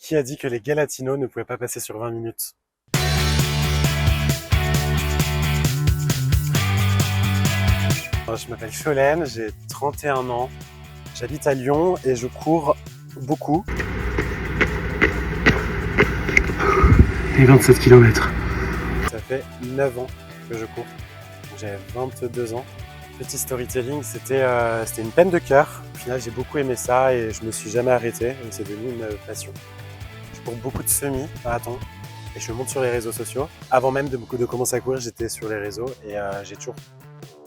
Qui a dit que les gars latinos ne pouvaient pas passer sur 20 minutes? Je m'appelle Cholène, j'ai 31 ans, j'habite à Lyon et je cours beaucoup. Et 27 km. Ça fait 9 ans que je cours, j'ai 22 ans. Petit storytelling, c'était une peine de cœur. Au final, j'ai beaucoup aimé ça et je me suis jamais arrêté. Et c'est devenu une passion. Je cours beaucoup de semi-marathons et je monte sur les réseaux sociaux. Avant même de commencer à courir, j'étais sur les réseaux et j'ai toujours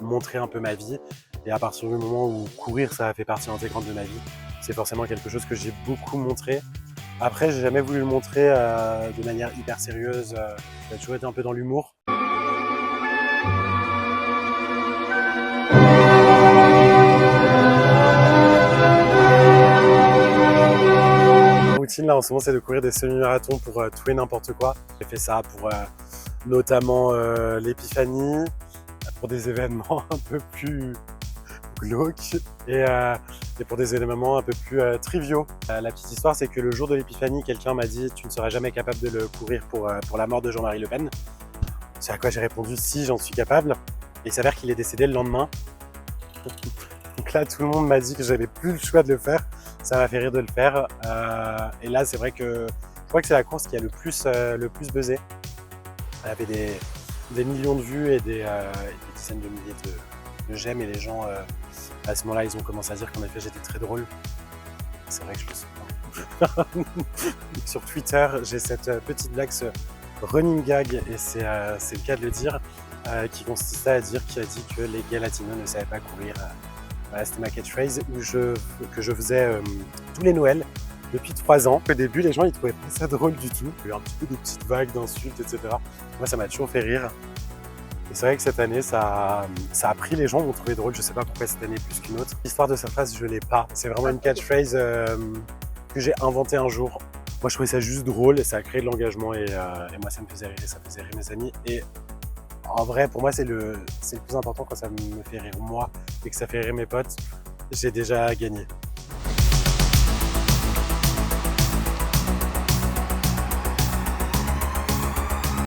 montré un peu ma vie. Et à partir du moment où courir, ça a fait partie intégrante de ma vie, c'est forcément quelque chose que j'ai beaucoup montré. Après, j'ai jamais voulu le montrer de manière hyper sérieuse. J'ai toujours été un peu dans l'humour. Ma routine là en ce moment, c'est de courir des semi-marathons pour tout et n'importe quoi. J'ai fait ça pour notamment l'épiphanie, pour des événements un peu plus glauques et pour des événements un peu plus triviaux. La petite histoire, c'est que le jour de l'épiphanie, quelqu'un m'a dit « Tu ne seras jamais capable de le courir pour la mort de Jean-Marie Le Pen ». C'est à quoi j'ai répondu « Si, j'en suis capable ». Et il s'avère qu'il est décédé le lendemain. Donc là, tout le monde m'a dit que j'avais plus le choix de le faire. Ça m'a fait rire de le faire. Et là, c'est vrai que je crois que c'est la course qui a le plus buzzé. Elle avait des millions de vues et des dizaines de milliers de j'aime. Et les gens, à ce moment-là, ils ont commencé à dire qu'en effet, j'étais très drôle. C'est vrai que je le suis. Sur Twitter, j'ai cette petite blague, ce running gag, et c'est le cas de le dire, qui consistait à dire qui a dit que les gars latinos ne savaient pas courir. Voilà, c'était ma catchphrase que je faisais tous les Noëls depuis 3 ans. Au début, les gens ils trouvaient pas ça drôle du tout. Il y a eu un petit peu des petites vagues d'insultes, etc. Moi, ça m'a toujours fait rire. Et c'est vrai que cette année, ça a pris, les gens m'ont trouvé drôle. Je sais pas pourquoi cette année plus qu'une autre. L'histoire de cette phrase, je l'ai pas. C'est vraiment une catchphrase que j'ai inventée un jour. Moi, je trouvais ça juste drôle et ça a créé de l'engagement et moi, ça me faisait rire et ça faisait rire mes amis. Et en vrai, pour moi, c'est le plus important quand ça me fait rire moi et que ça fait rire mes potes. J'ai déjà gagné.